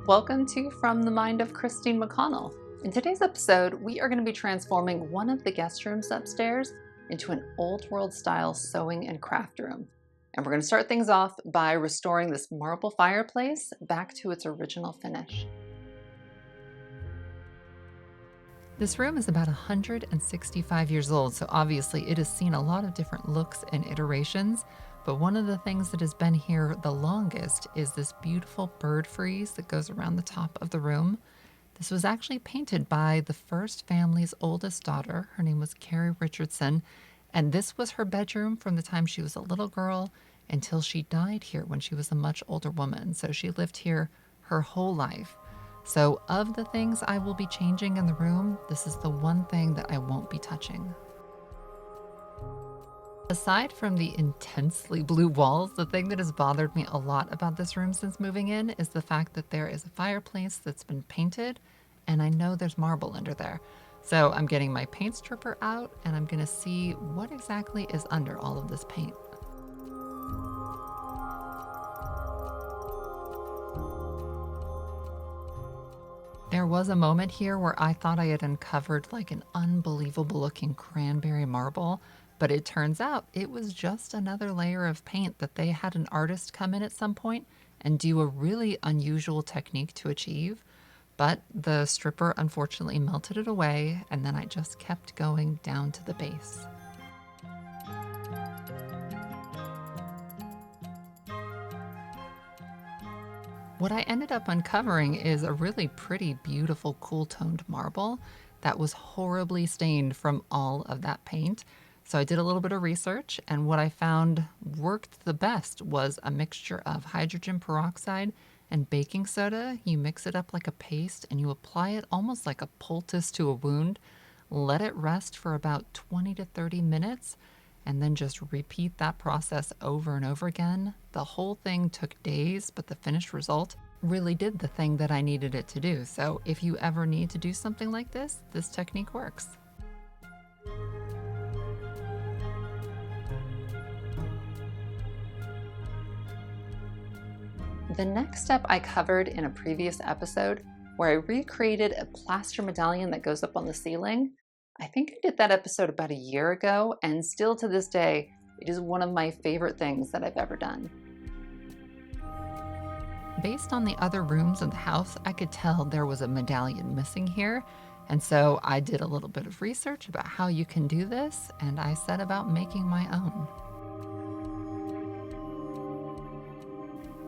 Welcome to From the Mind of Christine McConnell. In today's episode, we are going to be transforming one of the guest rooms upstairs into an old world style sewing and craft room. And we're going to start things off by restoring this marble fireplace back to its original finish. This room is about 165 years old, so obviously it has seen a lot of different looks and iterations. But one of the things that has been here the longest is this beautiful bird frieze that goes around the top of the room. This was actually painted by the first family's oldest daughter. Her name was Carrie Richardson, and this was her bedroom from the time she was a little girl until she died here when she was a much older woman. So she lived here her whole life. So of the things I will be changing in the room, this is the one thing that I won't be touching. Aside from the intensely blue walls, the thing that has bothered me a lot about this room since moving in is the fact that there is a fireplace that's been painted, and I know there's marble under there. So I'm getting my paint stripper out, and I'm gonna see what exactly is under all of this paint. There was a moment here where I thought I had uncovered like an unbelievable looking cranberry marble, but it turns out it was just another layer of paint that they had an artist come in at some point and do a really unusual technique to achieve. But the stripper unfortunately melted it away, and then I just kept going down to the base. What I ended up uncovering is a really pretty, beautiful, cool-toned marble that was horribly stained from all of that paint. So I did a little bit of research, and what I found worked the best was a mixture of hydrogen peroxide and baking soda. You mix it up like a paste, and you apply it almost like a poultice to a wound. Let it rest for about 20 to 30 minutes, and then just repeat that process over and over again. The whole thing took days, but the finished result really did the thing that I needed it to do. So if you ever need to do something like this technique works. The next step I covered in a previous episode where I recreated a plaster medallion that goes up on the ceiling. I think I did that episode about a year ago, and still to this day, it is one of my favorite things that I've ever done. Based on the other rooms in the house, I could tell there was a medallion missing here, and so I did a little bit of research about how you can do this, and I set about making my own.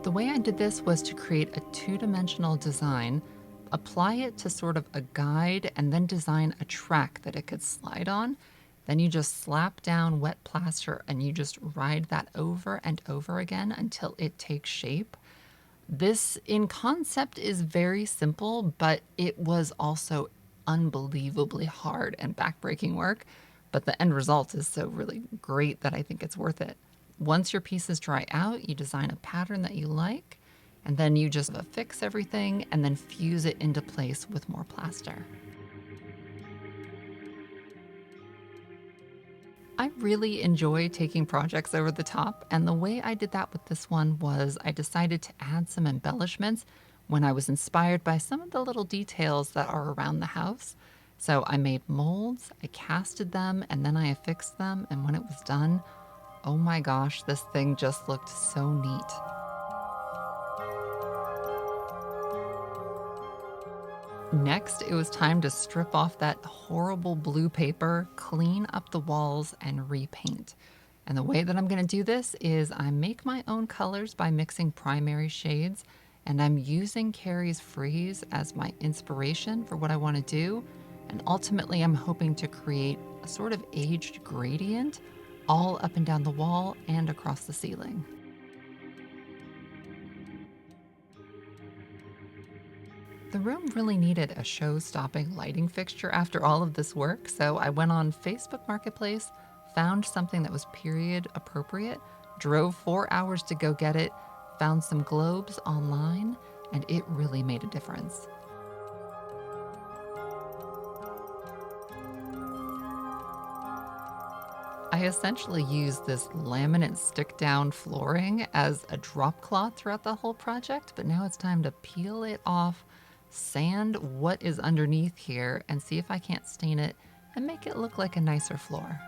The way I did this was to create a two-dimensional design, apply it to sort of a guide, and then design a track that it could slide on. Then you just slap down wet plaster and you just ride that over and over again until it takes shape. This in concept is very simple, but it was also unbelievably hard and backbreaking work. But the end result is so really great that I think it's worth it. Once your pieces dry out, you design a pattern that you like, and then you just affix everything and then fuse it into place with more plaster. I really enjoy taking projects over the top, and the way I did that with this one was I decided to add some embellishments when I was inspired by some of the little details that are around the house. So I made molds, I casted them, and then I affixed them, and when it was done, oh my gosh, this thing just looked so neat. Next, it was time to strip off that horrible blue paper, clean up the walls, and repaint. And the way that I'm going to do this is I make my own colors by mixing primary shades, and I'm using Carrie's frieze as my inspiration for what I want to do. And ultimately, I'm hoping to create a sort of aged gradient all up and down the wall and across the ceiling. The room really needed a show-stopping lighting fixture after all of this work, so I went on Facebook Marketplace, found something that was period appropriate, drove 4 hours to go get it, found some globes online, and it really made a difference. I essentially used this laminate stick down flooring as a drop cloth throughout the whole project, but now it's time to peel it off, sand what is underneath here, and see if I can't stain it and make it look like a nicer floor.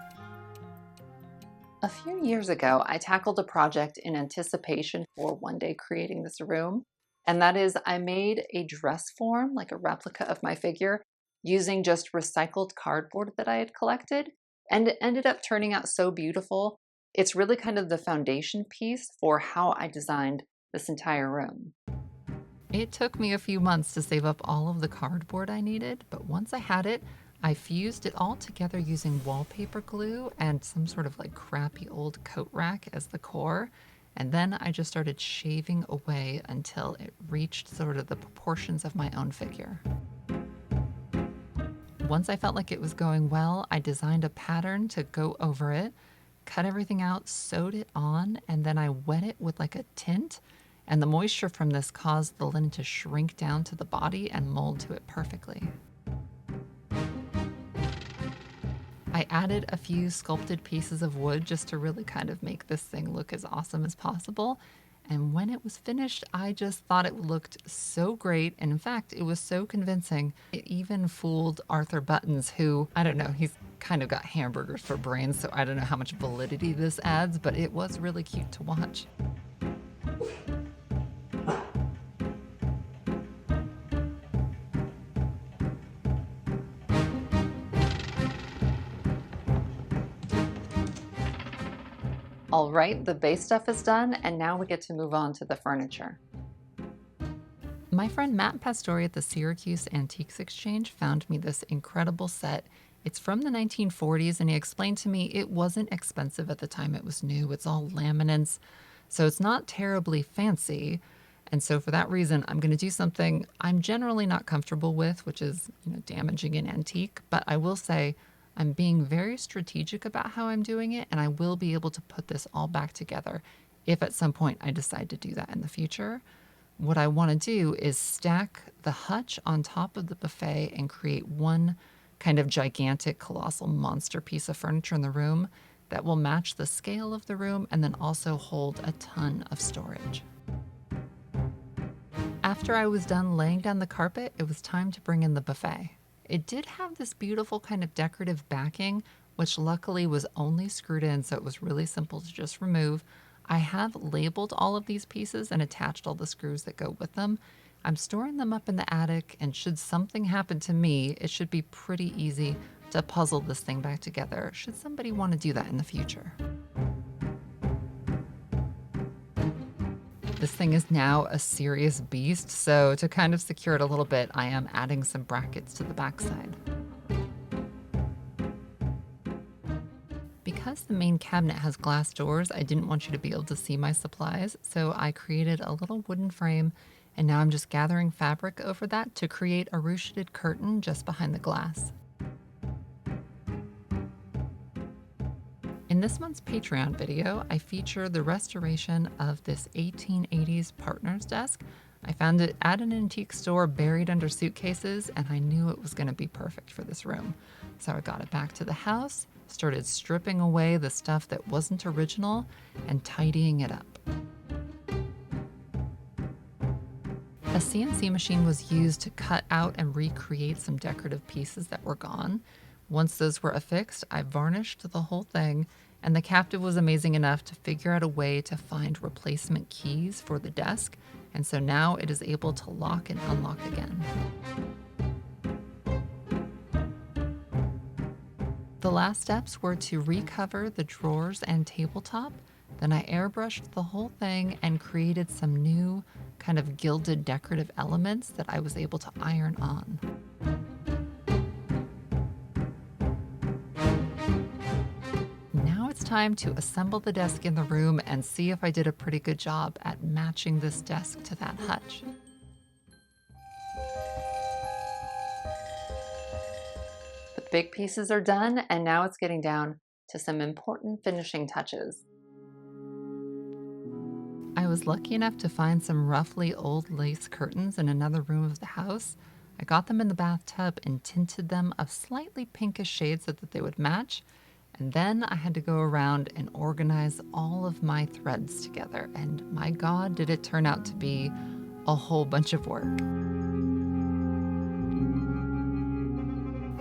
A few years ago, I tackled a project in anticipation for one day creating this room. And that is, I made a dress form, like a replica of my figure, using just recycled cardboard that I had collected. And it ended up turning out so beautiful. It's really kind of the foundation piece for how I designed this entire room. It took me a few months to save up all of the cardboard I needed, but once I had it, I fused it all together using wallpaper glue and some sort of like crappy old coat rack as the core. And then I just started shaving away until it reached sort of the proportions of my own figure. Once I felt like it was going well, I designed a pattern to go over it, cut everything out, sewed it on, and then I wet it with like a tint. And the moisture from this caused the linen to shrink down to the body and mold to it perfectly. I added a few sculpted pieces of wood just to really kind of make this thing look as awesome as possible. And when it was finished, I just thought it looked so great. And in fact, it was so convincing. It even fooled Arthur Buttons, who, I don't know, he's kind of got hamburgers for brains, so I don't know how much validity this adds, but it was really cute to watch. All right, the base stuff is done, and now we get to move on to the furniture. My friend Matt Pastore at the Syracuse Antiques Exchange found me this incredible set. It's from the 1940s, and he explained to me it wasn't expensive at the time it was new. It's all laminates, so it's not terribly fancy. And so for that reason, I'm going to do something I'm generally not comfortable with, which is, damaging an antique. But I will say I'm being very strategic about how I'm doing it, and I will be able to put this all back together if at some point I decide to do that in the future. What I want to do is stack the hutch on top of the buffet and create one kind of gigantic, colossal monster piece of furniture in the room that will match the scale of the room and then also hold a ton of storage. After I was done laying down the carpet, it was time to bring in the buffet. It did have this beautiful kind of decorative backing, which luckily was only screwed in, so it was really simple to just remove. I have labeled all of these pieces and attached all the screws that go with them. I'm storing them up in the attic, and should something happen to me, it should be pretty easy to puzzle this thing back together, should somebody want to do that in the future. This thing is now a serious beast, so to kind of secure it a little bit, I am adding some brackets to the backside. Because the main cabinet has glass doors, I didn't want you to be able to see my supplies, so I created a little wooden frame, and now I'm just gathering fabric over that to create a ruchetted curtain just behind the glass. In this month's Patreon video, I feature the restoration of this 1880s partner's desk. I found it at an antique store buried under suitcases, and I knew it was going to be perfect for this room. So I got it back to the house, started stripping away the stuff that wasn't original, and tidying it up. A CNC machine was used to cut out and recreate some decorative pieces that were gone. Once those were affixed, I varnished the whole thing, and the captive was amazing enough to figure out a way to find replacement keys for the desk, and so now it is able to lock and unlock again. The last steps were to recover the drawers and tabletop. Then I airbrushed the whole thing and created some new kind of gilded decorative elements that I was able to iron on. Now it's time to assemble the desk in the room and see if I did a pretty good job at matching this desk to that hutch. The big pieces are done, and now it's getting down to some important finishing touches. I was lucky enough to find some roughly old lace curtains in another room of the house. I got them in the bathtub and tinted them a slightly pinkish shade so that they would match. And then I had to go around and organize all of my threads together. And my God, did it turn out to be a whole bunch of work.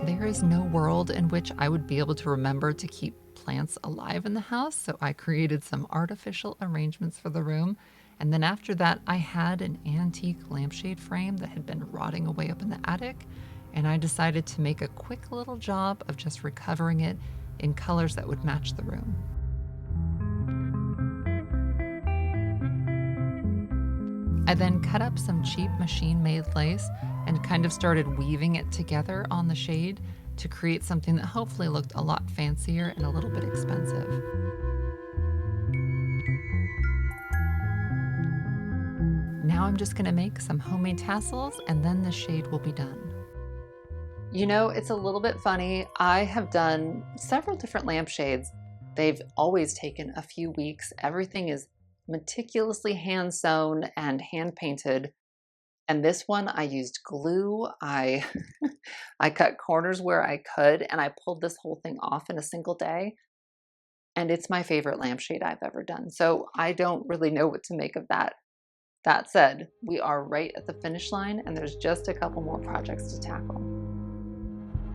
There is no world in which I would be able to remember to keep plants alive in the house, so I created some artificial arrangements for the room. And then after that, I had an antique lampshade frame that had been rotting away up in the attic, and I decided to make a quick little job of just recovering it in colors that would match the room. I then cut up some cheap machine-made lace and kind of started weaving it together on the shade to create something that hopefully looked a lot fancier and a little bit expensive. Now I'm just gonna make some homemade tassels and then the shade will be done. You know, it's a little bit funny. I have done several different lampshades. They've always taken a few weeks. Everything is meticulously hand sewn and hand painted. And this one I used glue. I I cut corners where I could and I pulled this whole thing off in a single day. And it's my favorite lampshade I've ever done. So I don't really know what to make of that. That said, we are right at the finish line and there's just a couple more projects to tackle.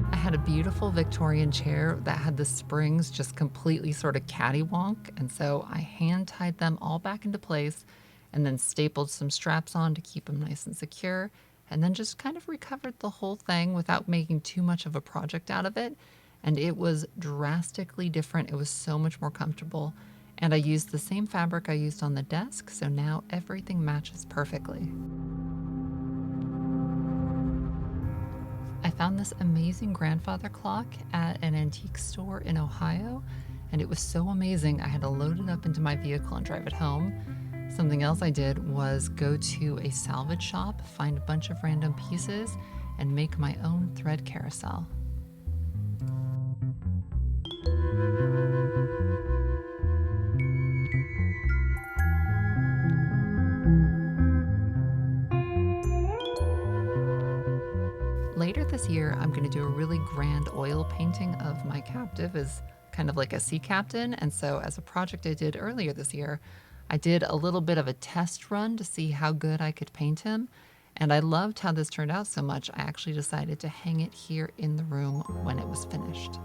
I had a beautiful Victorian chair that had the springs just completely sort of cattywonk, and so I hand tied them all back into place and then stapled some straps on to keep them nice and secure, and then just kind of recovered the whole thing without making too much of a project out of it. And it was drastically different. It was so much more comfortable. And I used the same fabric I used on the desk, so now everything matches perfectly. I found this amazing grandfather clock at an antique store in Ohio, and it was so amazing I had to load it up into my vehicle and drive it home. Something else I did was go to a salvage shop, find a bunch of random pieces, and make my own thread carousel. Later this year, I'm going to do a really grand oil painting of my captive as kind of like a sea captain. And so, as a project I did earlier this year, I did a little bit of a test run to see how good I could paint him. And I loved how this turned out so much, I actually decided to hang it here in the room when it was finished.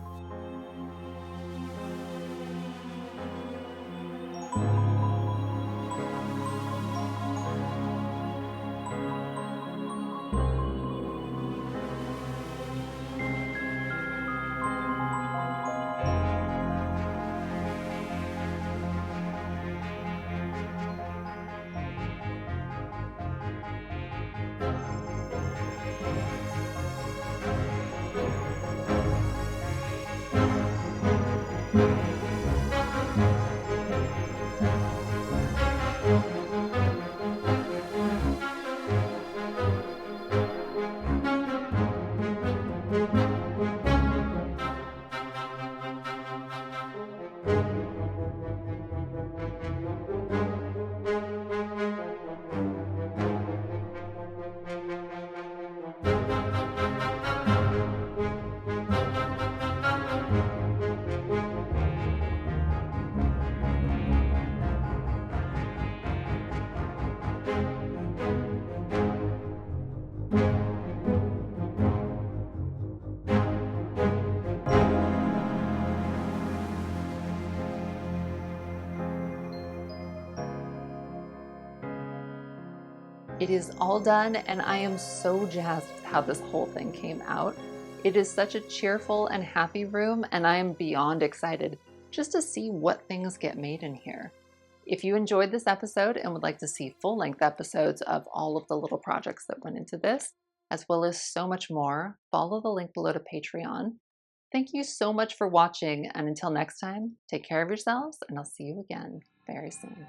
It is all done, and I am so jazzed with how this whole thing came out. It is such a cheerful and happy room, and I am beyond excited just to see what things get made in here. If you enjoyed this episode and would like to see full-length episodes of all of the little projects that went into this, as well as so much more, follow the link below to Patreon. Thank you so much for watching, and until next time, take care of yourselves, and I'll see you again very soon.